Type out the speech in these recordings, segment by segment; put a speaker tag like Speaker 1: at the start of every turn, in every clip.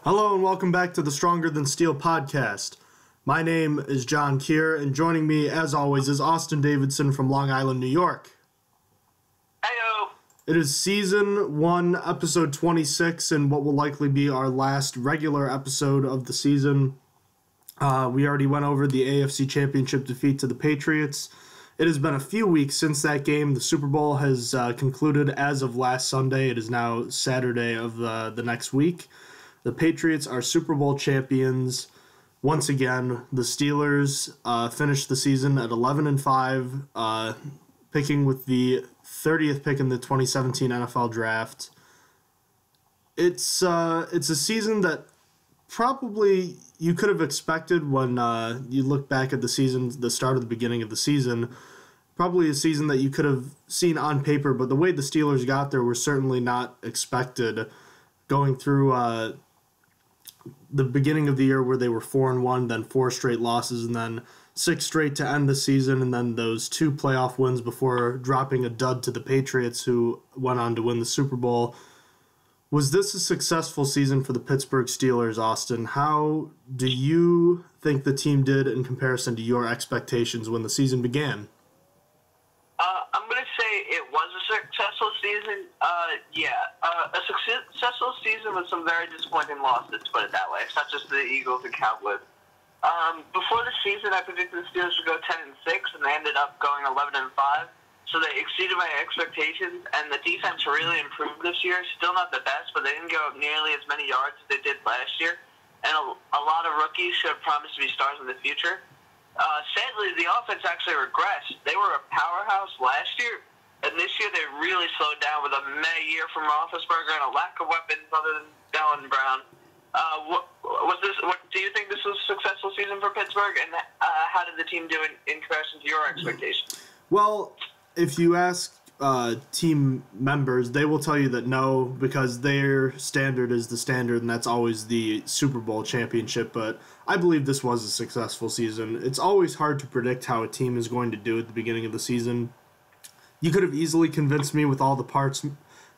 Speaker 1: Hello and welcome back to the Stronger Than Steel podcast. My name is John Keir, and joining me, as always, is Austin Davidson from Long Island, New York.
Speaker 2: Heyo!
Speaker 1: It is Season 1, Episode 26, and what will likely be our last regular episode of the season. We already went over the AFC Championship defeat to the Patriots. It has been a few weeks since that game. The Super Bowl has concluded as of last Sunday. It is now Saturday of the next week. The Patriots are Super Bowl champions. Once again, the Steelers finished the season at 11-5, picking with the 30th pick in the 2017 NFL Draft. It's a season that probably you could have expected when you look back at the season, the start of the beginning of the season. Probably a season that you could have seen on paper, but the way the Steelers got there was certainly not expected. Going through the beginning of the year where they were 4-1, then 4 straight losses, and then 6 straight to end the season, and then those 2 playoff wins before dropping a dud to the Patriots, who went on to win the Super Bowl. Was this a successful season for the Pittsburgh Steelers, Austin? How do you think the team did in comparison to your expectations when the season began?
Speaker 2: I'm going to say it was a successful season. A successful season with some very disappointing losses, to put it that way, such as the Eagles and Cowboys. Before the season, I predicted the Steelers would go 10-6, and they ended up going 11-5. So they exceeded my expectations, and the defense really improved this year. Still not the best, but they didn't go up nearly as many yards as they did last year. And a lot of rookies showed promise to be stars in the future. Sadly, the offense actually regressed. They were a powerhouse last year, and this year they really slowed down with a meh year from Roethlisberger and a lack of weapons other than Dallin Brown. What do you think this was a successful season for Pittsburgh, and how did the team do in comparison to your expectations?
Speaker 1: Well, if you ask team members, they will tell you that no, because their standard is the standard, and that's always the Super Bowl championship. But I believe this was a successful season. It's always hard to predict how a team is going to do at the beginning of the season. You could have easily convinced me with all the parts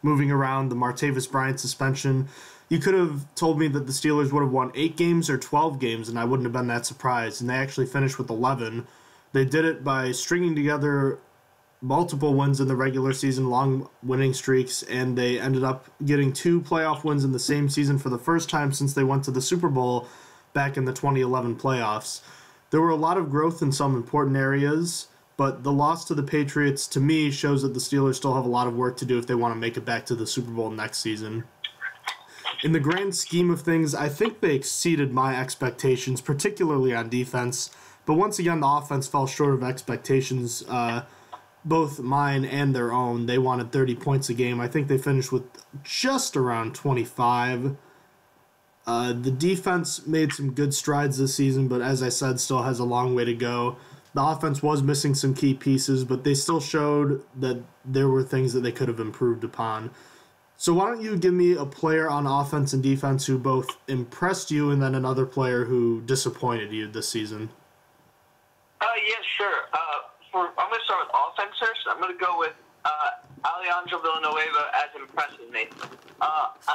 Speaker 1: moving around, the Martavis Bryant suspension. You could have told me that the Steelers would have won 8 games or 12 games, and I wouldn't have been that surprised. And they actually finished with 11. They did it by stringing together multiple wins in the regular season, long winning streaks, and they ended up getting 2 playoff wins in the same season for the first time since they went to the Super Bowl back in the 2011 playoffs. There were a lot of growth in some important areas, but the loss to the Patriots, to me, shows that the Steelers still have a lot of work to do if they want to make it back to the Super Bowl next season. In the grand scheme of things, I think they exceeded my expectations, particularly on defense, but once again, the offense fell short of expectations, both mine and their own. They wanted 30 points a game. I think they finished with just around 25. The defense made some good strides this season, but as I said, still has a long way to go. The offense was missing some key pieces, but they still showed that there were things that they could have improved upon. So why don't you give me a player on offense and defense who both impressed you and then another player who disappointed you this season?
Speaker 2: Yeah, sure. I'm going to start with offense first. I'm going to go with Alejandro Villanueva as impresses me.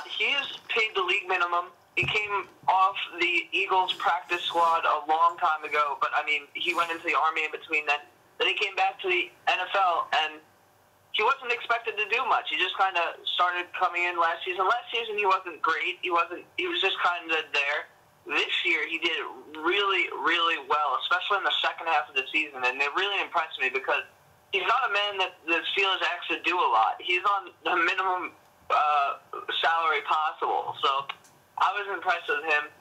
Speaker 2: He is paid the league minimum. He came off the Eagles practice squad a long time ago, but, I mean, he went into the Army in between then. Then he came back to the NFL, and he wasn't expected to do much. He just kind of started coming in last season. Last season, he wasn't great. He was just kind of there. This year, he did really, really well, especially in the second half of the season, and it really impressed me because he's not a man that the Steelers actually do a lot. He's on the minimum salary possible, so I was impressed with him.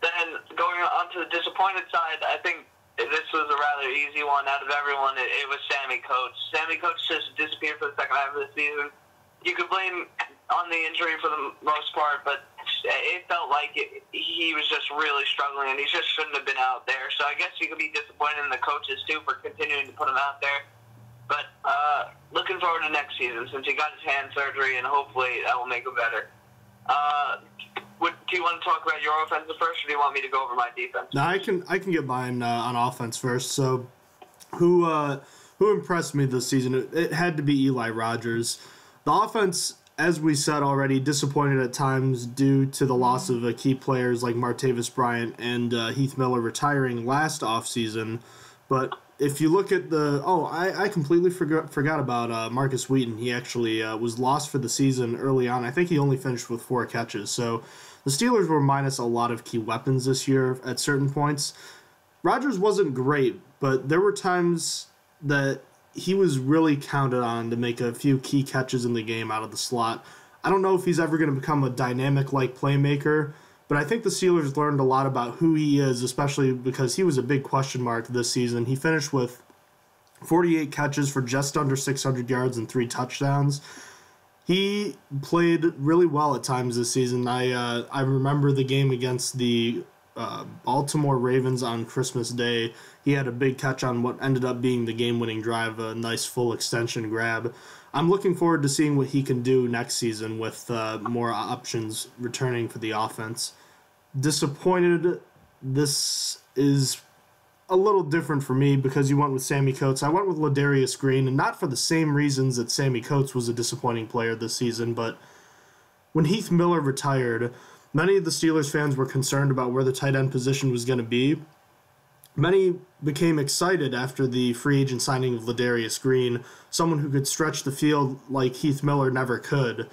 Speaker 2: Then going on to the disappointed side, I think this was a rather easy one out of everyone. It was Sammy Coates. Sammy Coates just disappeared for the second half of the season. You could blame on the injury for the most part, but it felt like he was just really struggling, and he just shouldn't have been out there. So I guess you could be disappointed in the coaches, too, for continuing to put him out there. But looking forward to next season, since he got his hand surgery, and hopefully that will make him better. Do you want to talk about your offensive first, or do you want me to go over my defense?
Speaker 1: No, I can get mine on offense first. So who impressed me this season? It had to be Eli Rogers. The offense as we said already, disappointed at times due to the loss of key players like Martavis Bryant and Heath Miller retiring last offseason. But if you look at I completely forgot about Marcus Wheaton. He actually was lost for the season early on. I think he only finished with 4 catches. So the Steelers were minus a lot of key weapons this year at certain points. Rodgers wasn't great, but there were times that he was really counted on to make a few key catches in the game out of the slot. I don't know if he's ever going to become a dynamic-like playmaker, but I think the Steelers learned a lot about who he is, especially because he was a big question mark this season. He finished with 48 catches for just under 600 yards and 3 touchdowns. He played really well at times this season. I remember the game against the Baltimore Ravens on Christmas Day. He had a big catch on what ended up being the game-winning drive, a nice full extension grab. I'm looking forward to seeing what he can do next season with more options returning for the offense. Disappointed, this is a little different for me because you went with Sammy Coates. I went with Ladarius Green, and not for the same reasons that Sammy Coates was a disappointing player this season, but when Heath Miller retired, many of the Steelers fans were concerned about where the tight end position was going to be. Many became excited after the free agent signing of Ladarius Green, someone who could stretch the field like Heath Miller never could.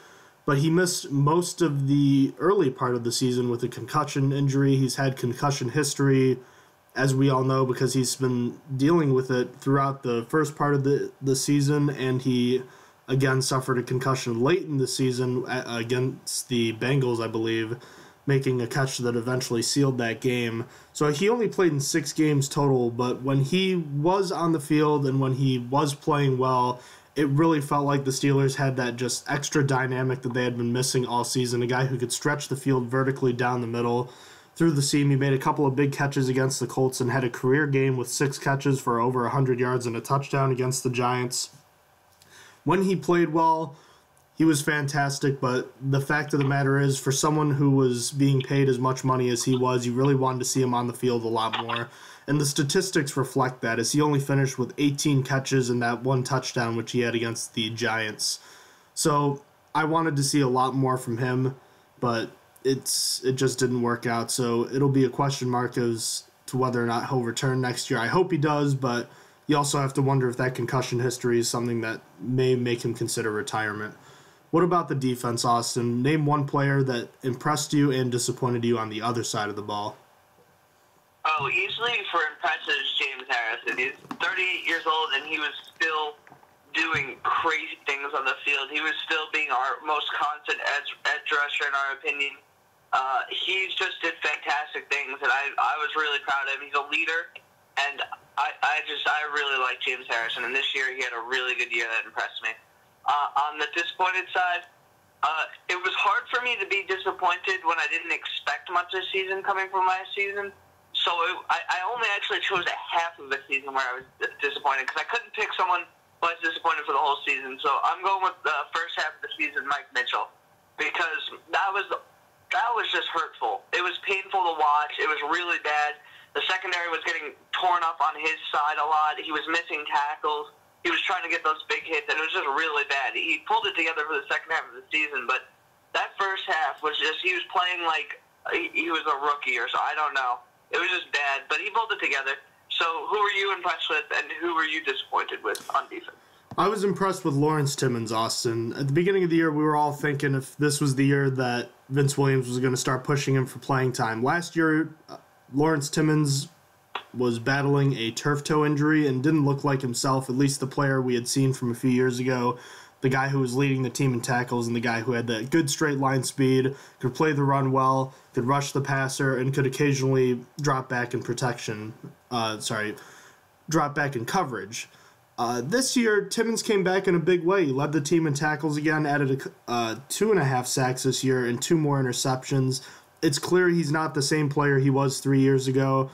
Speaker 1: But he missed most of the early part of the season with a concussion injury. He's had concussion history, as we all know, because he's been dealing with it throughout the first part of the season, and he again suffered a concussion late in the season against the Bengals, I believe, making a catch that eventually sealed that game. So he only played in 6 games total, but when he was on the field and when he was playing well, it really felt like the Steelers had that just extra dynamic that they had been missing all season, a guy who could stretch the field vertically down the middle. Through the seam, he made a couple of big catches against the Colts and had a career game with 6 catches for over 100 yards and a touchdown against the Giants. When he played well, he was fantastic, but the fact of the matter is, for someone who was being paid as much money as he was, you really wanted to see him on the field a lot more. And the statistics reflect that, as he only finished with 18 catches and that 1 touchdown, which he had against the Giants. So I wanted to see a lot more from him, but it just didn't work out. So it'll be a question mark as to whether or not he'll return next year. I hope he does, but you also have to wonder if that concussion history is something that may make him consider retirement. What about the defense, Austin? Name one player that impressed you and disappointed you on the other side of the ball.
Speaker 2: Oh, easily for impressive James Harrison. He's 38 years old, and he was still doing crazy things on the field. He was still being our most constant edge rusher, in our opinion. He just did fantastic things, and I was really proud of him. He's a leader, and I really like James Harrison, and this year he had a really good year that impressed me. On the disappointed side, it was hard for me to be disappointed when I didn't expect much this season coming from last season. So I only actually chose a half of the season where I was disappointed because I couldn't pick someone who I was disappointed for the whole season. So I'm going with the first half of the season, Mike Mitchell, because that was just hurtful. It was painful to watch. It was really bad. The secondary was getting torn up on his side a lot. He was missing tackles. He was trying to get those big hits, and it was just really bad. He pulled it together for the second half of the season, but that first half was just, he was playing like he was a rookie or so. I don't know. It was just bad, but he pulled it together. So who were you impressed with, and who were you disappointed with on defense?
Speaker 1: I was impressed with Lawrence Timmons, Austin. At the beginning of the year, we were all thinking if this was the year that Vince Williams was going to start pushing him for playing time. Last year, Lawrence Timmons was battling a turf toe injury and didn't look like himself, at least the player we had seen from a few years ago, the guy who was leading the team in tackles and the guy who had that good straight line speed, could play the run well, could rush the passer, and could occasionally drop back in drop back in coverage. This year, Timmons came back in a big way. He led the team in tackles again, added 2.5 sacks this year and 2 more interceptions. It's clear he's not the same player he was 3 years ago.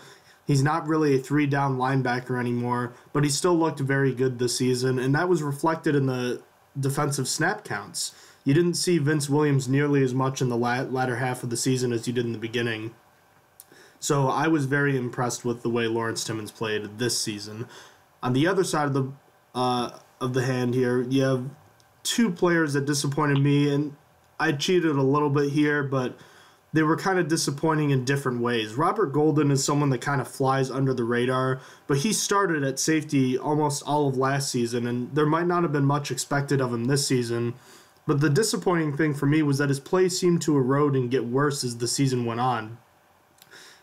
Speaker 1: He's not really a 3-down linebacker anymore, but he still looked very good this season, and that was reflected in the defensive snap counts. You didn't see Vince Williams nearly as much in the latter half of the season as you did in the beginning. So I was very impressed with the way Lawrence Timmons played this season. On the other side of the hand here, you have two players that disappointed me, and I cheated a little bit here, but they were kind of disappointing in different ways. Robert Golden is someone that kind of flies under the radar, but he started at safety almost all of last season, and there might not have been much expected of him this season. But the disappointing thing for me was that his play seemed to erode and get worse as the season went on.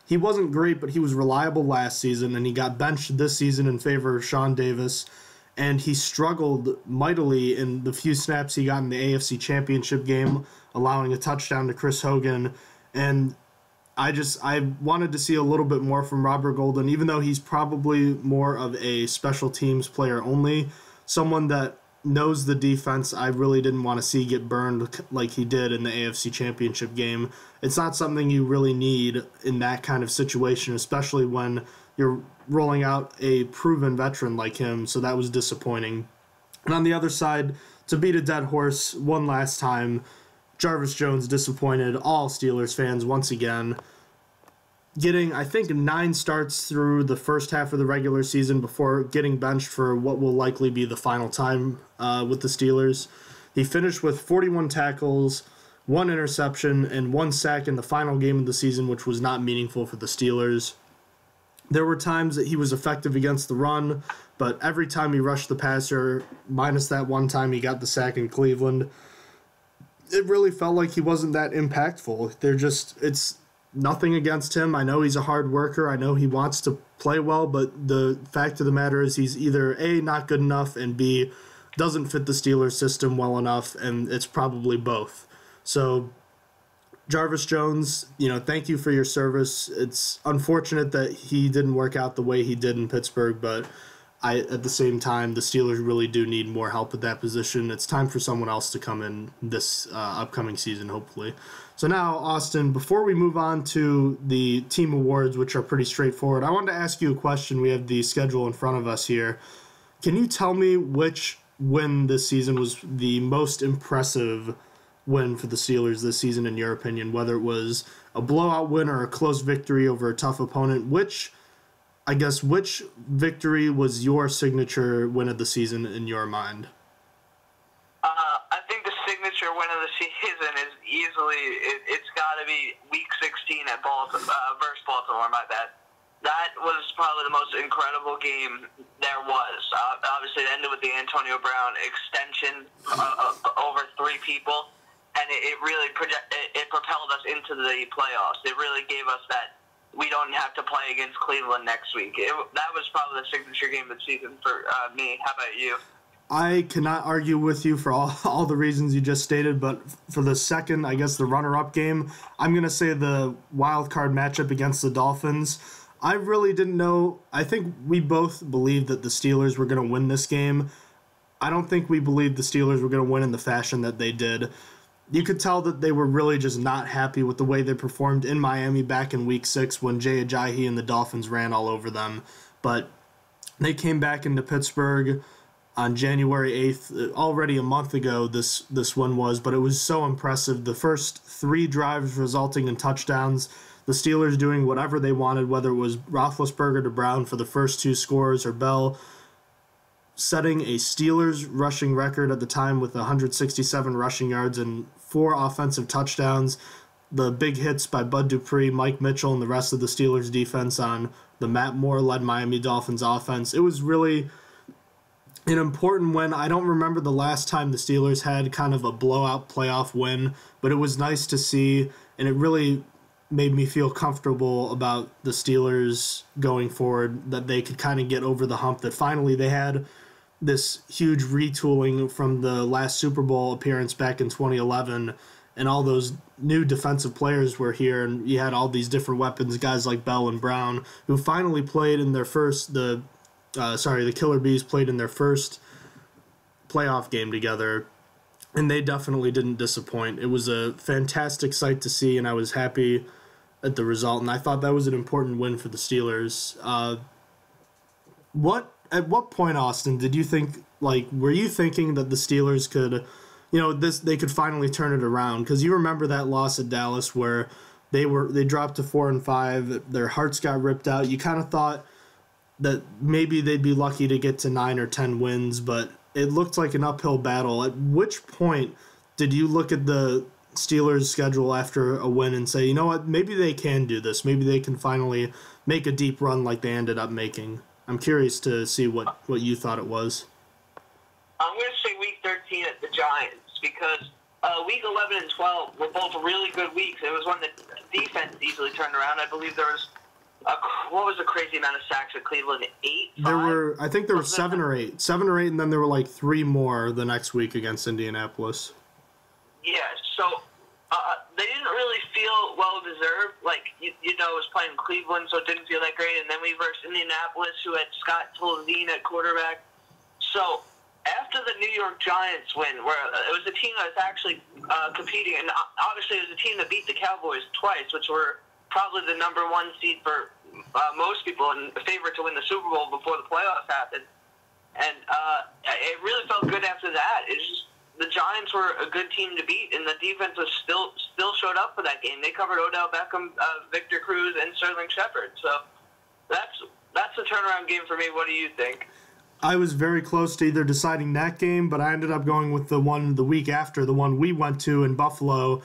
Speaker 1: He wasn't great, but he was reliable last season, and he got benched this season in favor of Sean Davis, and he struggled mightily in the few snaps he got in the AFC Championship game, allowing a touchdown to Chris Hogan. And I wanted to see a little bit more from Robert Golden, even though he's probably more of a special teams player only, someone that knows the defense. I really didn't want to see get burned like he did in the AFC Championship game. It's not something you really need in that kind of situation, especially when you're rolling out a proven veteran like him, so that was disappointing. And on the other side, to beat a dead horse one last time, Jarvis Jones disappointed all Steelers fans once again, getting, I think, 9 starts through the first half of the regular season before getting benched for what will likely be the final time with the Steelers. He finished with 41 tackles, 1 interception, and 1 sack in the final game of the season, which was not meaningful for the Steelers. There were times that he was effective against the run, but every time he rushed the passer, minus that one time he got the sack in Cleveland, it really felt like he wasn't that impactful. It's nothing against him. I know he's a hard worker. I know he wants to play well, but the fact of the matter is he's either A, not good enough, and B, doesn't fit the Steelers system well enough, and it's probably both. So Jarvis Jones, thank you for your service. It's unfortunate that he didn't work out the way he did in Pittsburgh, but at the same time, the Steelers really do need more help at that position. It's time for someone else to come in this upcoming season, hopefully. So now, Austin, before we move on to the team awards, which are pretty straightforward, I wanted to ask you a question. We have the schedule in front of us here. Can you tell me which win this season was the most impressive win for the Steelers this season, in your opinion, whether it was a blowout win or a close victory over a tough opponent? Which victory was your signature win of the season in your mind?
Speaker 2: I think the signature win of the season is easily, it's got to be Week 16 at versus Baltimore, my bad. That was probably the most incredible game there was. Obviously, it ended with the Antonio Brown extension over 3 people, and it really propelled us into the playoffs. It really gave us that we don't have to play against Cleveland next week. That was probably the signature game of the season for me. How about you?
Speaker 1: I cannot argue with you for all the reasons you just stated, but for the second, I guess the runner-up game, I'm going to say the wild card matchup against the Dolphins. I really didn't know. I think we both believed that the Steelers were going to win this game. I don't think we believed the Steelers were going to win in the fashion that they did. You could tell that they were really just not happy with the way they performed in Miami back in Week 6 when Jay Ajayi and the Dolphins ran all over them. But they came back into Pittsburgh on January 8th, already a month ago this one was, but it was so impressive. The first 3 drives resulting in touchdowns, the Steelers doing whatever they wanted, whether it was Roethlisberger to Brown for the first 2 scores or Bell setting a Steelers rushing record at the time with 167 rushing yards and 4 offensive touchdowns. The big hits by Bud Dupree, Mike Mitchell, and the rest of the Steelers defense on the Matt Moore-led Miami Dolphins offense. It was really an important win. I don't remember the last time the Steelers had kind of a blowout playoff win, but it was nice to see, and it really made me feel comfortable about the Steelers going forward, that they could kind of get over the hump, that finally they had this huge retooling from the last Super Bowl appearance back in 2011, and all those new defensive players were here, and you had all these different weapons, guys like Bell and Brown, who finally played in their first, the Killer Bees played in their first playoff game together, and they definitely didn't disappoint. It was a fantastic sight to see, and I was happy at the result, and I thought that was an important win for the Steelers. At what point, Austin, did you think, were you thinking that the Steelers could, they could finally turn it around? Because you remember that loss at Dallas where they dropped to 4-5, their hearts got ripped out. You kind of thought that maybe they'd be lucky to get to 9 or 10 wins, but it looked like an uphill battle. At which point did you look at the Steelers' schedule after a win and say, you know what, maybe they can do this. Maybe they can finally make a deep run like they ended up making. I'm curious to see what you thought it was.
Speaker 2: I'm going to say Week 13 at the Giants because Week 11 and 12 were both really good weeks. It was when the defense easily turned around. I believe there was what was the crazy amount of sacks at Cleveland? 8? 5?
Speaker 1: I think there were 7 or 8. 7 or 8, and then there were like 3 more the next week against Indianapolis.
Speaker 2: Yeah, so they didn't really feel well-deserved. Like, it was playing Cleveland, so it didn't feel that great. And then we versed Indianapolis, who had Scott Tolzien at quarterback. So after the New York Giants win, where it was a team that was actually competing, and obviously it was a team that beat the Cowboys twice, which were probably the number 1 seed for most people and the favorite to win the Super Bowl before the playoffs happened. And it really felt good after that. It's just the Giants were a good team to beat, and the defense was still showed up for that game. They covered Odell Beckham, Victor Cruz, and Sterling Shepard. So that's a turnaround game for me. What do you think?
Speaker 1: I was very close to either deciding that game, but I ended up going with the one the week after, the one we went to in Buffalo.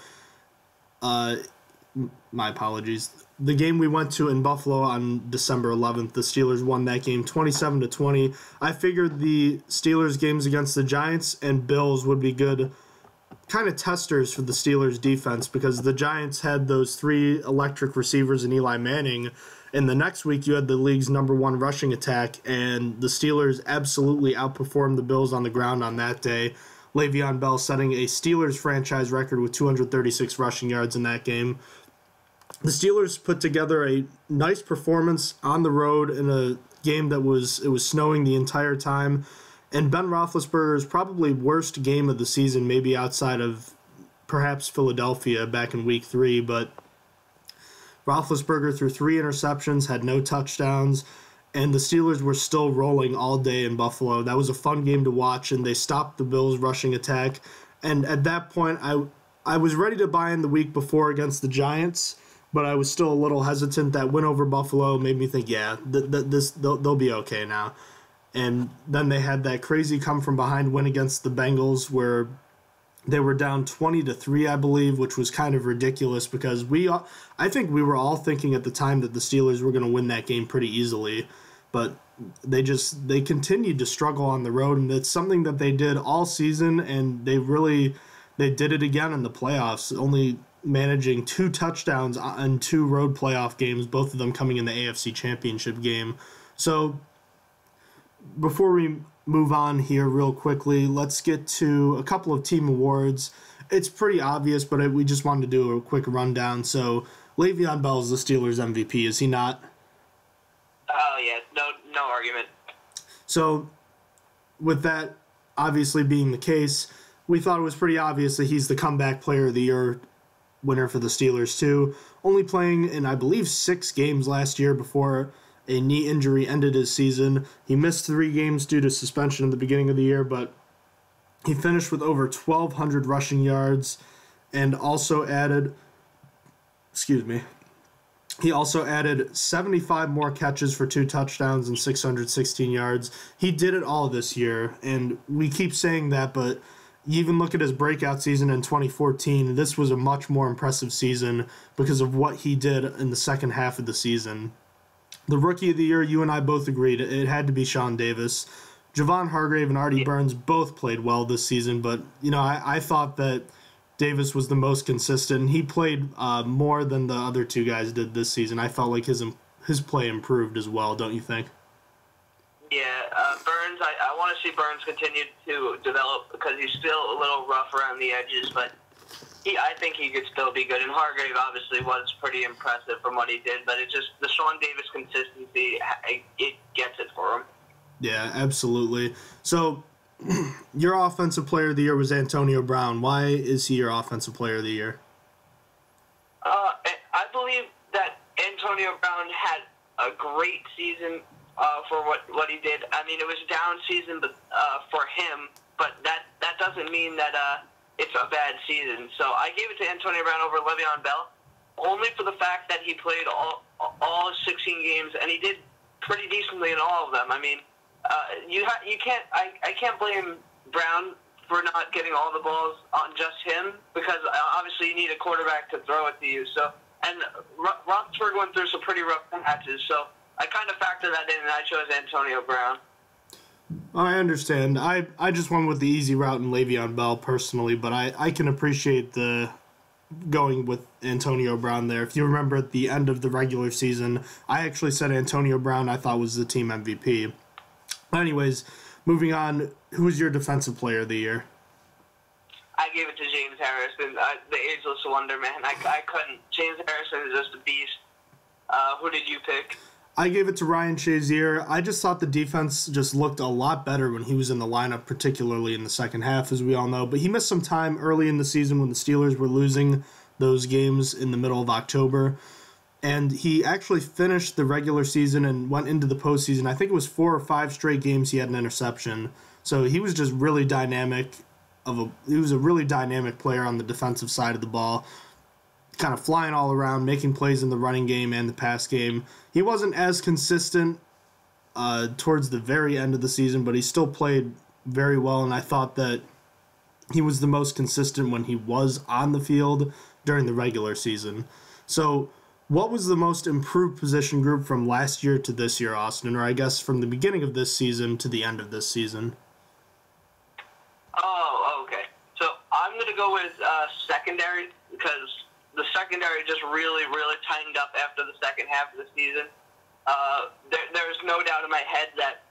Speaker 1: My apologies. The game we went to in Buffalo on December 11th, the Steelers won that game 27-20. I figured the Steelers games against the Giants and Bills would be good kind of testers for the Steelers defense because the Giants had those 3 electric receivers in Eli Manning, and the next week you had the league's number 1 rushing attack, and the Steelers absolutely outperformed the Bills on the ground on that day. Le'Veon Bell setting a Steelers franchise record with 236 rushing yards in that game. The Steelers put together a nice performance on the road in a game that was snowing the entire time, and Ben Roethlisberger's probably worst game of the season, maybe outside of perhaps Philadelphia back in Week 3, but Roethlisberger threw 3 interceptions, had no touchdowns, and the Steelers were still rolling all day in Buffalo. That was a fun game to watch, and they stopped the Bills' rushing attack. And at that point, I was ready to buy in the week before against the Giants, but I was still a little hesitant. That win over Buffalo made me think, yeah, they'll be okay now. And then they had that crazy come-from-behind win against the Bengals where they were down 20-3, I believe, which was kind of ridiculous because I think we were all thinking at the time that the Steelers were going to win that game pretty easily, but they continued to struggle on the road, and it's something that they did all season, and they did it again in the playoffs, only managing 2 touchdowns in 2 road playoff games, both of them coming in the AFC Championship game. So before we move on here real quickly, let's get to a couple of team awards. It's pretty obvious, but we just wanted to do a quick rundown. So Le'Veon Bell is the Steelers MVP, is he not?
Speaker 2: Oh, yeah, no argument.
Speaker 1: So with that obviously being the case, we thought it was pretty obvious that he's the comeback player of the year winner for the Steelers too. Only playing in, I believe, 6 games last year before a knee injury ended his season. He missed 3 games due to suspension at the beginning of the year, but he finished with over 1,200 rushing yards and also added, he also added 75 more catches for 2 touchdowns and 616 yards. He did it all this year, and we keep saying that, but you even look at his breakout season in 2014, this was a much more impressive season because of what he did in the second half of the season. The Rookie of the Year, you and I both agreed, it had to be Sean Davis. Javon Hargrave and Artie Burns both played well this season, but I thought that Davis was the most consistent, and he played more than the other 2 guys did this season. I felt like his play improved as well, don't you think?
Speaker 2: Yeah, Burns, I want to see Burns continue to develop because he's still a little rough around the edges, but I think he could still be good. And Hargrave obviously was pretty impressive from what he did, but it's just the Sean Davis consistency, it gets it for him.
Speaker 1: Yeah, absolutely. So your offensive player of the year was Antonio Brown. Why is he your offensive player of the year?
Speaker 2: I believe that Antonio Brown had a great season for what he did. I mean, it was a down season for him, but that doesn't mean that it's a bad season. So I gave it to Antonio Brown over Le'Veon Bell, only for the fact that he played all 16 games, and he did pretty decently in all of them. I mean, You can't. I can't blame Brown for not getting all the balls on just him, because obviously you need a quarterback to throw it to you. So, and Roethlisberger went through some pretty rough patches, so I kind of factored that in, and I chose Antonio Brown.
Speaker 1: I understand. I just went with the easy route in Le'Veon Bell personally, but I can appreciate the going with Antonio Brown there. If you remember at the end of the regular season, I actually said Antonio Brown I thought was the team MVP. Anyways, moving on, who was your defensive player of the year?
Speaker 2: I gave it to James Harrison, the ageless wonder, man. I couldn't. James Harrison is just a beast. Who did you pick?
Speaker 1: I gave it to Ryan Shazier. I just thought the defense just looked a lot better when he was in the lineup, particularly in the second half, as we all know. But he missed some time early in the season when the Steelers were losing those games in the middle of October. And he actually finished the regular season and went into the postseason. I think it was 4 or 5 straight games he had an interception. So he was just really dynamic. He was a really dynamic player on the defensive side of the ball, kind of flying all around, making plays in the running game and the pass game. He wasn't as consistent towards the very end of the season, but he still played very well, and I thought that he was the most consistent when he was on the field during the regular season. So what was the most improved position group from last year to this year, Austin, or I guess from the beginning of this season to the end of this season?
Speaker 2: Oh, okay. So I'm going to go with secondary, because the secondary just really, really tightened up after the second half of the season. There's no doubt in my head that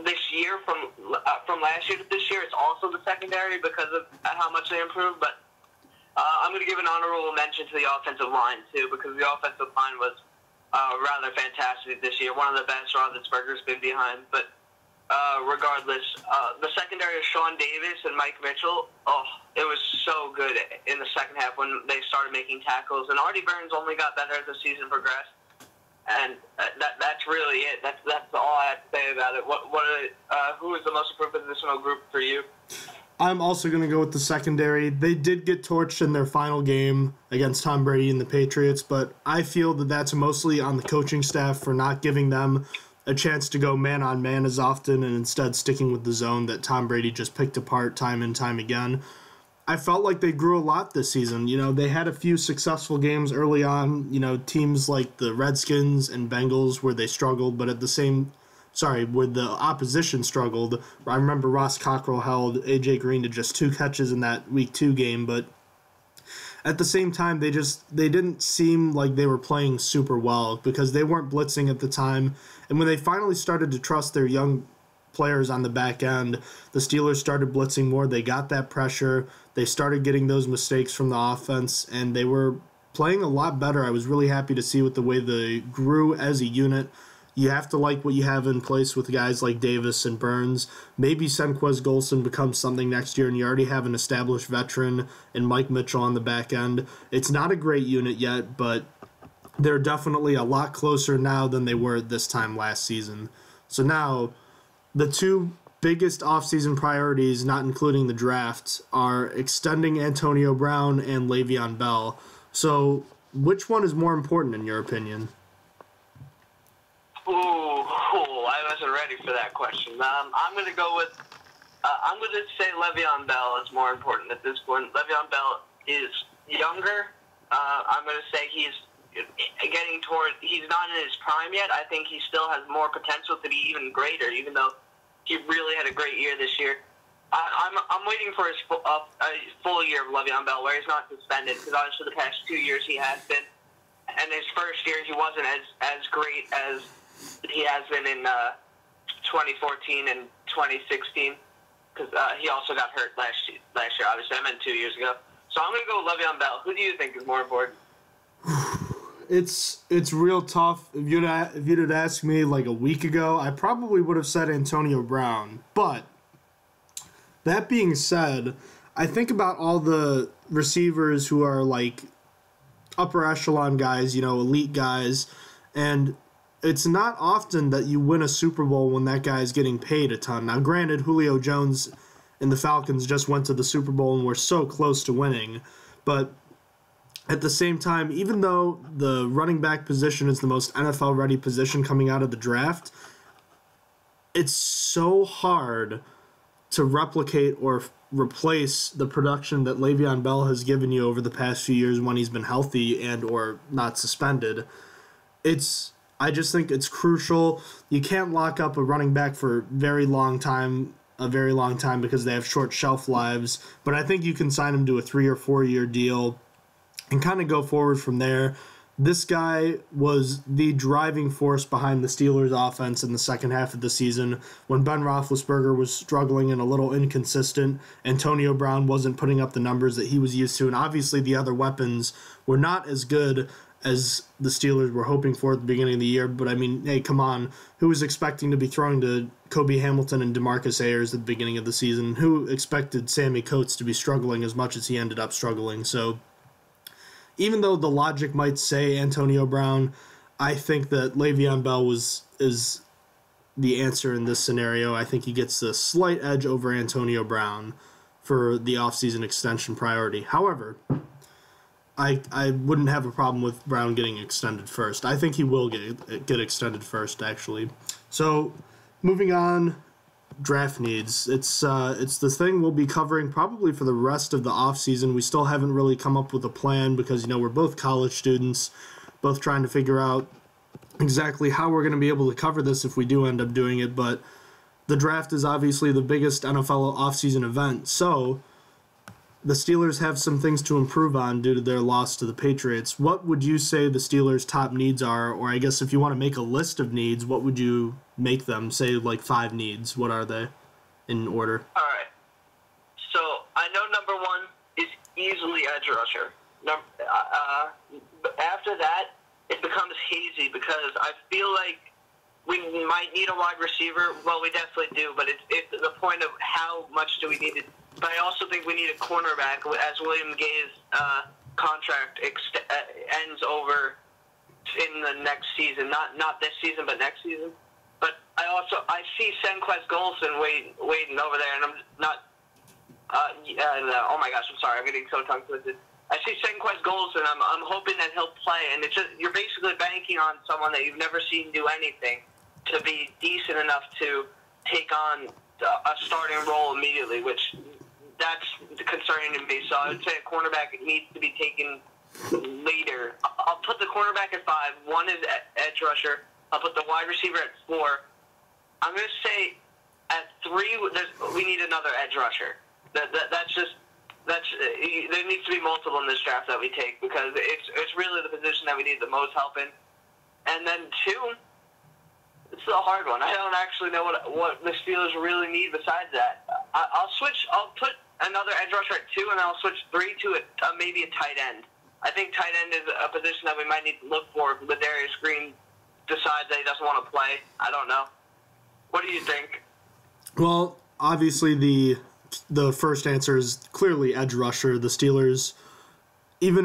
Speaker 2: this year, from last year to this year, it's also the secondary because of how much they improved. But I'm going to give an honorable mention to the offensive line, too, because the offensive line was rather fantastic this year. One of the best Roethlisberger's been behind. But regardless, the secondary of Sean Davis and Mike Mitchell, it was so good in the second half when they started making tackles. And Artie Burns only got better as the season progressed. And that's really it. That's all I have to say about it. Who is the most improved positional group for you?
Speaker 1: I'm also going to go with the secondary. They did get torched in their final game against Tom Brady and the Patriots, but I feel that that's mostly on the coaching staff for not giving them a chance to go man-on-man as often and instead sticking with the zone that Tom Brady just picked apart time and time again. I felt like they grew a lot this season. They had a few successful games early on. Teams like the Redskins and Bengals where they struggled, but where the opposition struggled. I remember Ross Cockrell held A.J. Green to just 2 catches in that Week 2 game, but at the same time, they didn't seem like they were playing super well because they weren't blitzing at the time. And when they finally started to trust their young players on the back end, the Steelers started blitzing more. They got that pressure. They started getting those mistakes from the offense, and they were playing a lot better. I was really happy to see with the way they grew as a unit. You have to like what you have in place with guys like Davis and Burns. Maybe Senquez Golson becomes something next year, and you already have an established veteran and Mike Mitchell on the back end. It's not a great unit yet, but they're definitely a lot closer now than they were this time last season. So now, the 2 biggest offseason priorities, not including the draft, are extending Antonio Brown and Le'Veon Bell. So which one is more important in your opinion?
Speaker 2: I wasn't ready for that question. I'm going to go with, I'm going to say Le'Veon Bell is more important at this point. Le'Veon Bell is younger. I'm going to say he's he's not in his prime yet. I think he still has more potential to be even greater, even though he really had a great year this year. I'm waiting for his full year of Le'Veon Bell where he's not suspended, because obviously the past 2 years he has been. And his first year he wasn't as great as he has been in 2014 and 2016, because he also got hurt last year. Obviously, I meant 2 years ago. So I'm going to go with Le'Veon Bell. Who do you think is more important?
Speaker 1: It's real tough. If you'd have asked me like a week ago, I probably would have said Antonio Brown. But that being said, I think about all the receivers who are like upper echelon guys, elite guys, and it's not often that you win a Super Bowl when that guy is getting paid a ton. Now, granted, Julio Jones and the Falcons just went to the Super Bowl and were so close to winning, but at the same time, even though the running back position is the most NFL-ready position coming out of the draft, it's so hard to replicate or replace the production that Le'Veon Bell has given you over the past few years when he's been healthy and or not suspended. I just think it's crucial. You can't lock up a running back for a very long time because they have short shelf lives, but I think you can sign him to a 3 or 4 year deal and kind of go forward from there. This guy was the driving force behind the Steelers' offense in the second half of the season. When Ben Roethlisberger was struggling and a little inconsistent, Antonio Brown wasn't putting up the numbers that he was used to, and obviously the other weapons were not as good as the Steelers were hoping for at the beginning of the year. But, I mean, hey, come on. Who was expecting to be throwing to Kobe Hamilton and DeMarcus Ayers at the beginning of the season? Who expected Sammy Coates to be struggling as much as he ended up struggling? So even though the logic might say Antonio Brown, I think that Le'Veon Bell is the answer in this scenario. I think he gets the slight edge over Antonio Brown for the offseason extension priority. However, I wouldn't have a problem with Brown getting extended first. I think he will get extended first, actually. So, moving on, draft needs. It's the thing we'll be covering probably for the rest of the offseason. We still haven't really come up with a plan because, we're both college students, both trying to figure out exactly how we're going to be able to cover this if we do end up doing it. But the draft is obviously the biggest NFL offseason event. So the Steelers have some things to improve on due to their loss to the Patriots. What would you say the Steelers' top needs are? Or I guess if you want to make a list of needs, what would you make them? Say like 5 needs. What are they in order?
Speaker 2: All right. So I know number 1 is easily edge rusher. After that, it becomes hazy because I feel like we might need a wide receiver. Well, we definitely do, but it's the point of how much do we need it. But I also think we need a cornerback as William Gay's contract ends over in the next season. Not this season, but next season. But I see Senquez Golson waiting over there, and I'm not. Oh my gosh, I'm sorry, I'm getting so tongue twisted. I see Senquez Golson. I'm hoping that he'll play, and it's just you're basically banking on someone that you've never seen do anything to be decent enough to take on a starting role immediately, which that's concerning to me. So I would say a cornerback needs to be taken later. I'll put the cornerback at 5. 1 is edge rusher. I'll put the wide receiver at 4. I'm going to say at 3 we need another edge rusher. There needs to be multiple in this draft that we take because it's really the position that we need the most help in. And then 2, this is a hard one. I don't actually know what the Steelers really need besides that. I'll put another edge rusher at 2, and then I'll switch 3 to maybe a tight end. I think tight end is a position that we might need to look for if Ladarius Green decides that he doesn't want to play. I don't know. What do you think?
Speaker 1: Well, obviously the first answer is clearly edge rusher. The Steelers, even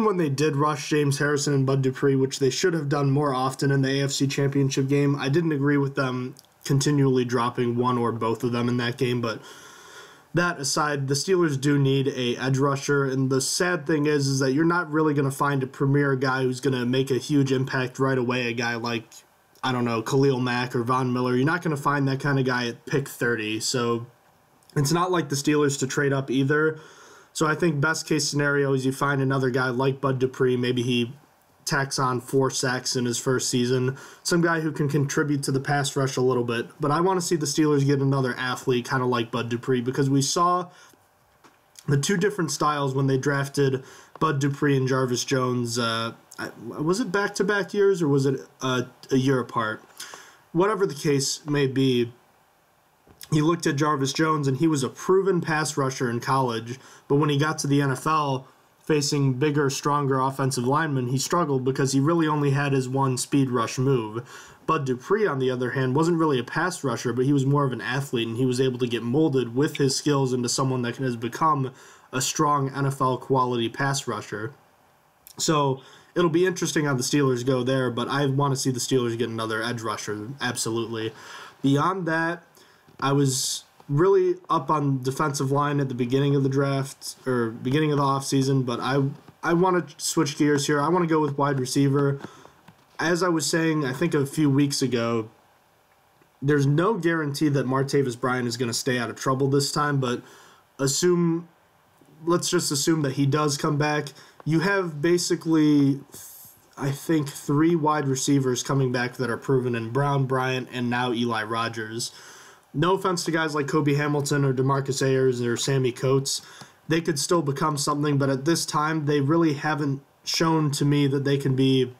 Speaker 1: when they did rush James Harrison and Bud Dupree, which they should have done more often in the AFC Championship game, I didn't agree with them continually dropping one or both of them in that game. But that aside, the Steelers do need a edge rusher, and the sad thing is that you're not really going to find a premier guy who's going to make a huge impact right away. A guy like, I don't know, Khalil Mack or Von Miller. You're not going to find that kind of guy at pick 30. So it's not like the Steelers to trade up either. So I think best case scenario is you find another guy like Bud Dupree. Maybe he tacks on 4 sacks in his first season. Some guy who can contribute to the pass rush a little bit. But I want to see the Steelers get another athlete kind of like Bud Dupree because we saw the 2 different styles when they drafted Bud Dupree and Jarvis Jones. Was it back-to-back years or was it a year apart? Whatever the case may be, you looked at Jarvis Jones and he was a proven pass rusher in college, but when he got to the NFL facing bigger, stronger offensive linemen, he struggled because he really only had his one speed rush move. Bud Dupree, on the other hand, wasn't really a pass rusher, but he was more of an athlete, and he was able to get molded with his skills into someone that has become a strong NFL quality pass rusher. So it'll be interesting how the Steelers go there, but I want to see the Steelers get another edge rusher, absolutely. Beyond that, I was really up on defensive line at the beginning of the draft, or beginning of the offseason, but I want to switch gears here. I want to go with wide receiver. As I was saying, I think a few weeks ago, there's no guarantee that Martavis Bryant is going to stay out of trouble this time, but let's just assume that he does come back. You have basically, I think, 3 wide receivers coming back that are proven in Brown, Bryant, and now Eli Rogers. No offense to guys like Kobe Hamilton or DeMarcus Ayers or Sammy Coates. They could still become something, but at this time, they really haven't shown to me that they can be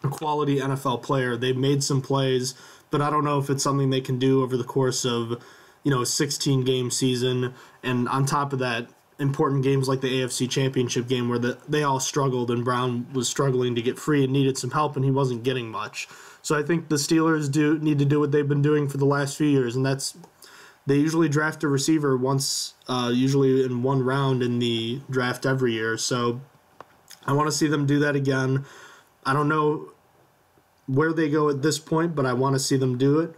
Speaker 1: a quality NFL player. They've made some plays, but I don't know if it's something they can do over the course of, a 16-game season. And on top of that, important games like the AFC Championship game where they all struggled and Brown was struggling to get free and needed some help and he wasn't getting much. So I think the Steelers need to do what they've been doing for the last few years, and that's they usually draft a receiver once, usually in one round in the draft every year. So I want to see them do that again. I don't know where they go at this point, but I want to see them do it.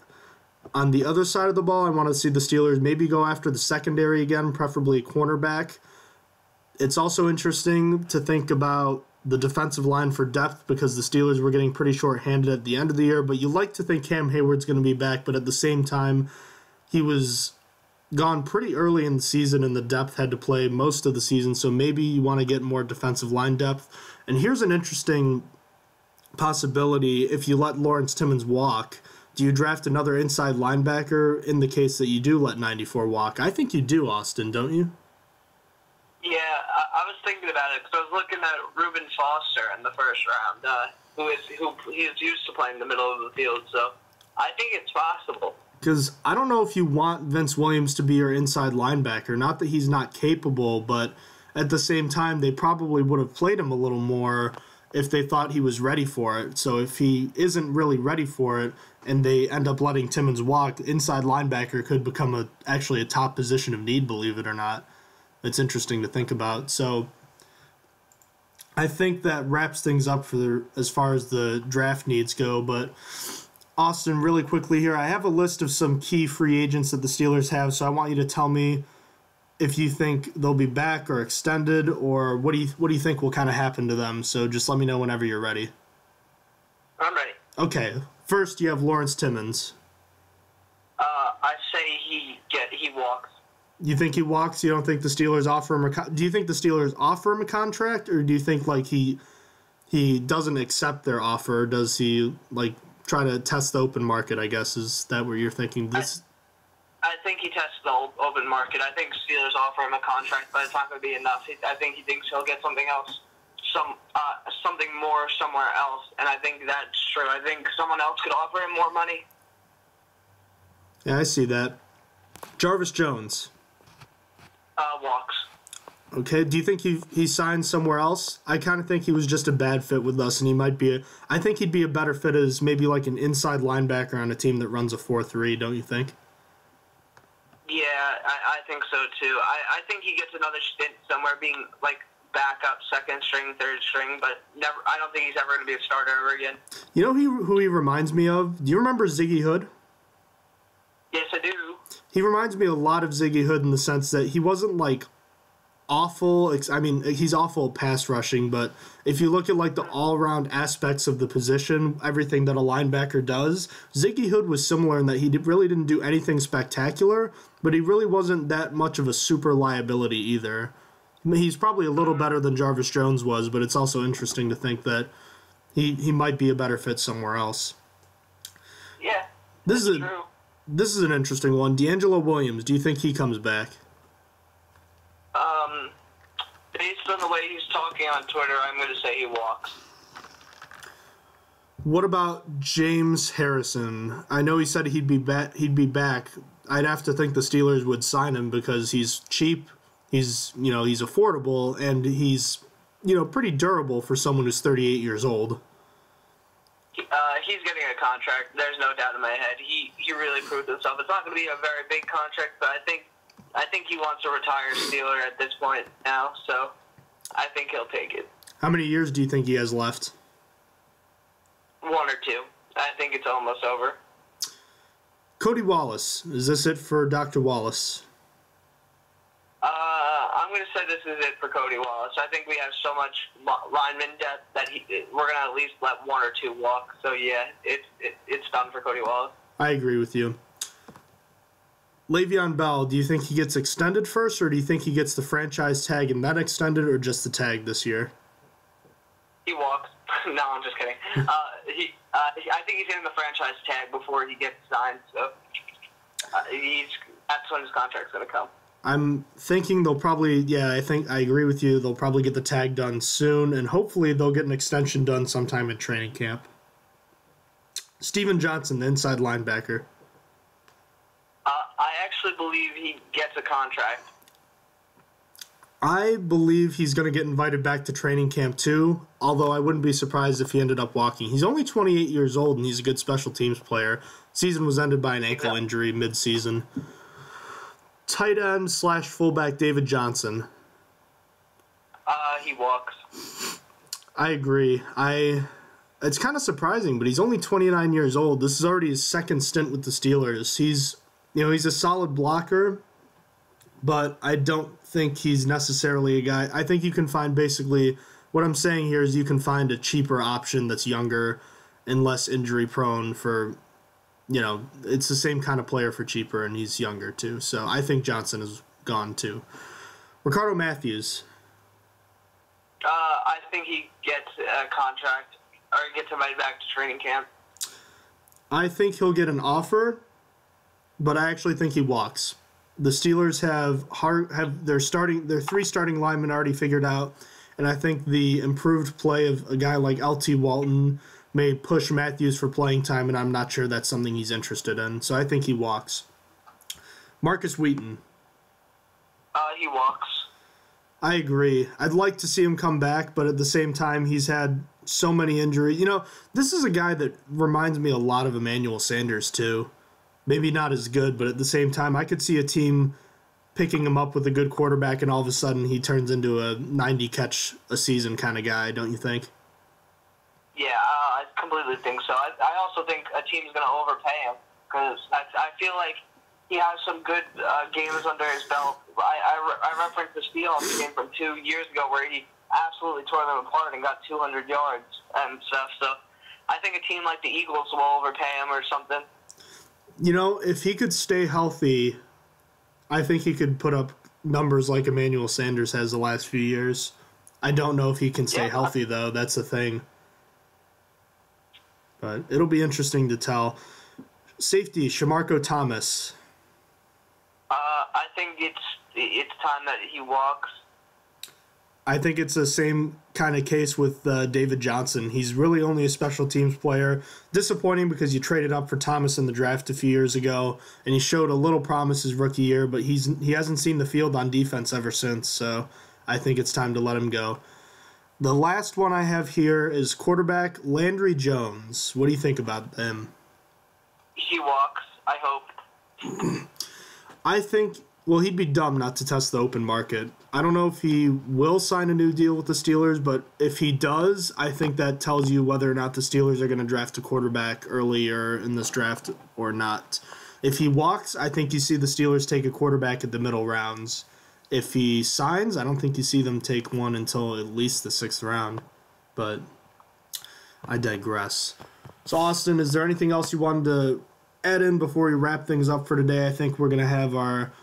Speaker 1: On the other side of the ball, I want to see the Steelers maybe go after the secondary again, preferably a cornerback. It's also interesting to think about the defensive line for depth because the Steelers were getting pretty short-handed at the end of the year, but you like to think Cam Hayward's going to be back, but at the same time, he was gone pretty early in the season and the depth had to play most of the season, so maybe you want to get more defensive line depth. And here's an interesting possibility. If you let Lawrence Timmons walk, do you draft another inside linebacker in the case that you do let 94 walk? I think you do, Austin, don't you?
Speaker 2: Yeah, I was thinking about it because I was looking at Reuben Foster in the first round, who he is used to playing the middle of the field, so I think it's possible.
Speaker 1: Because I don't know if you want Vince Williams to be your inside linebacker. Not that he's not capable, but at the same time, they probably would have played him a little more if they thought he was ready for it. So if he isn't really ready for it and they end up letting Timmons walk, inside linebacker could become actually a top position of need, believe it or not. It's interesting to think about. So I think that wraps things up as far as the draft needs go. But Austin, really quickly here, I have a list of some key free agents that the Steelers have, so I want you to tell me if you think they'll be back or extended, or what do you think will kind of happen to them. So just let me know whenever you're ready.
Speaker 2: I'm ready.
Speaker 1: Okay. First, you have Lawrence Timmons.
Speaker 2: I say he walks.
Speaker 1: You think he walks? You don't think the Steelers offer him do you think the Steelers offer him a contract, or do you think like he doesn't accept their offer? Does he like try to test the open market, I guess? Is that what you're thinking?
Speaker 2: I think he tests the open market. I think Steelers offer him a contract, but it's not going to be enough. I think he thinks he'll get something else, something more somewhere else, and I think that's true. I think someone else could offer him more money.
Speaker 1: Yeah, I see that. Jarvis Jones.
Speaker 2: Walks.
Speaker 1: Okay, do you think he signed somewhere else? I kind of think he was just a bad fit with us, and he might be I think he'd be a better fit as maybe like an inside linebacker on a team that runs a 4-3, don't you think?
Speaker 2: Yeah, I think so too. I think he gets another stint somewhere being like backup, second string, third string, but never. I don't think he's ever going to be a starter ever again.
Speaker 1: You know who he reminds me of? Do you remember Ziggy Hood?
Speaker 2: Yes, I do.
Speaker 1: He reminds me a lot of Ziggy Hood in the sense that he wasn't like awful. I mean, he's awful at pass rushing, but if you look at like the all-around aspects of the position, everything that a linebacker does, Ziggy Hood was similar in that he really didn't do anything spectacular, but he really wasn't that much of a super liability either. I mean, he's probably a little better than Jarvis Jones was, but it's also interesting to think that he might be a better fit somewhere else.
Speaker 2: Yeah,
Speaker 1: this is
Speaker 2: true.
Speaker 1: This is an interesting one. D'Angelo Williams, do you think he comes back?
Speaker 2: Based on the way he's talking on Twitter, I'm going to say he walks.
Speaker 1: What about James Harrison? I know he said he'd be back. I'd have to think the Steelers would sign him because he's cheap, he's affordable, and he's pretty durable for someone who's 38 years old.
Speaker 2: He's getting a contract. There's no doubt in my head. He really proved himself. It's not going to be a very big contract, but I think he wants to retire Steeler at this point now, so I think he'll take it.
Speaker 1: How many years do you think he has left?
Speaker 2: 1 or 2. I think it's almost over.
Speaker 1: Cody Wallace. Is this it for Dr. Wallace?
Speaker 2: I'm going to say this is it for Cody Wallace. I think we have so much lineman depth that we're going to at least let 1 or 2 walk. So, yeah, it's done for Cody Wallace.
Speaker 1: I agree with you. Le'Veon Bell, do you think he gets extended first, or do you think he gets the franchise tag and then extended, or just the tag this year?
Speaker 2: He walks. No, I'm just kidding. I think he's getting the franchise tag before he gets signed, so that's when his contract's going to come.
Speaker 1: I'm thinking they'll probably, I agree with you. They'll probably get the tag done soon, and hopefully they'll get an extension done sometime in training camp. Steven Johnson, the inside linebacker.
Speaker 2: I actually believe he gets a contract.
Speaker 1: I believe he's going to get invited back to training camp too, although I wouldn't be surprised if he ended up walking. He's only 28 years old, and he's a good special teams player. Season was ended by an ankle injury mid-season. Tight end / fullback David Johnson.
Speaker 2: He walks.
Speaker 1: I agree. It's kind of surprising, but he's only 29 years old. This is already his second stint with the Steelers. He's a solid blocker, but I don't think he's necessarily a guy. I think you can find basically what I'm saying here is you can find a cheaper option that's younger and less injury prone for, it's the same kind of player for cheaper, and he's younger too. So I think Johnson is gone too. Ricardo Matthews.
Speaker 2: I think he gets a contract or gets invited back to training camp.
Speaker 1: I think he'll get an offer, but I actually think he walks. The Steelers have their 3 starting linemen already figured out, and I think the improved play of a guy like L.T. Walton may push Matthews for playing time, and I'm not sure that's something he's interested in. So I think he walks. Marcus Wheaton.
Speaker 2: He walks.
Speaker 1: I agree. I'd like to see him come back, but at the same time, he's had so many injuries. This is a guy that reminds me a lot of Emmanuel Sanders, too. Maybe not as good, but at the same time, I could see a team picking him up with a good quarterback, and all of a sudden he turns into a 90-catch-a-season kind of guy, don't you think?
Speaker 2: Yeah, I completely think so. I also think a team's going to overpay him because I feel like he has some good games under his belt. I referenced the Steelers game from 2 years ago where he absolutely tore them apart and got 200 yards and stuff. So I think a team like the Eagles will overpay him or something.
Speaker 1: If he could stay healthy, I think he could put up numbers like Emmanuel Sanders has the last few years. I don't know if he can stay healthy, though. That's the thing. But it'll be interesting to tell. Safety, Shamarko Thomas.
Speaker 2: I think it's time that he walks.
Speaker 1: I think it's the same kind of case with David Johnson. He's really only a special teams player. Disappointing because you traded up for Thomas in the draft a few years ago, and he showed a little promise his rookie year, but he hasn't seen the field on defense ever since, so I think it's time to let him go. The last one I have here is quarterback Landry Jones. What do you think about him?
Speaker 2: He walks, I hope.
Speaker 1: I think, he'd be dumb not to test the open market. I don't know if he will sign a new deal with the Steelers, but if he does, I think that tells you whether or not the Steelers are going to draft a quarterback earlier in this draft or not. If he walks, I think you see the Steelers take a quarterback at the middle rounds. If he signs, I don't think you see them take one until at least the 6th round. But I digress. So, Austin, is there anything else you wanted to add in before we wrap things up for today? I think we're going to have our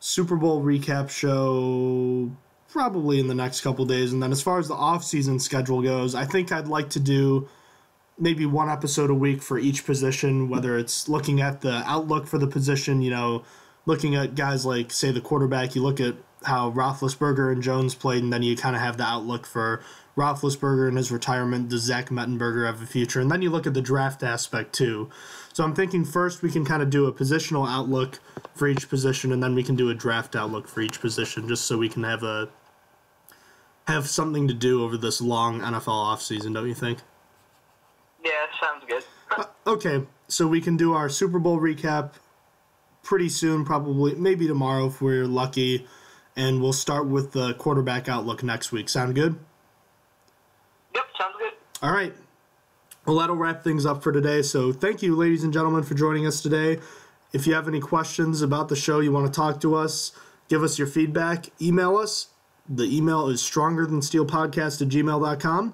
Speaker 1: Super Bowl recap show probably in the next couple days. And then as far as the off-season schedule goes, I think I'd like to do maybe one episode a week for each position, whether it's looking at the outlook for the position, looking at guys like, say, the quarterback. You look at how Roethlisberger and Jones played, and then you kind of have the outlook for Roethlisberger and his retirement. Does Zach Mettenberger have a future? And then you look at the draft aspect, too. So I'm thinking first we can kind of do a positional outlook for each position, and then we can do a draft outlook for each position, just so we can have something to do over this long NFL offseason, don't you think?
Speaker 2: Yeah, sounds good.
Speaker 1: Okay, so we can do our Super Bowl recap pretty soon, probably maybe tomorrow if we're lucky, and we'll start with the quarterback outlook next week. Sound good?
Speaker 2: Yep, sounds good.
Speaker 1: All right. Well, that'll wrap things up for today. So thank you, ladies and gentlemen, for joining us today. If you have any questions about the show, you want to talk to us, give us your feedback, email us. The email is strongerthansteelpodcast@gmail.com.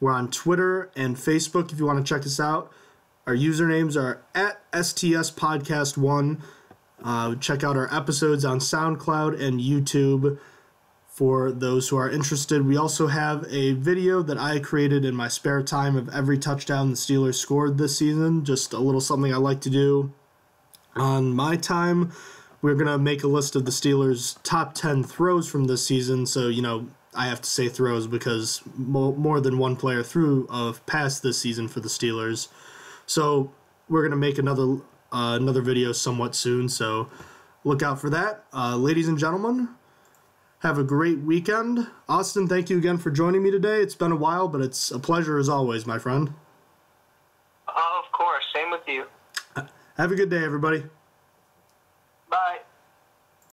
Speaker 1: We're on Twitter and Facebook if you want to check us out. Our usernames are at STS Podcast 1. Check out our episodes on SoundCloud and YouTube for those who are interested. We also have a video that I created in my spare time of every touchdown the Steelers scored this season. Just a little something I like to do on my time. We're going to make a list of the Steelers' top 10 throws from this season. So, I have to say throws because more than one player threw a pass this season for the Steelers. So we're going to make another video somewhat soon. So look out for that. Ladies and gentlemen, have a great weekend. Austin, thank you again for joining me today. It's been a while, but it's a pleasure as always, my friend.
Speaker 2: Of course. Same with you.
Speaker 1: Have a good day, everybody.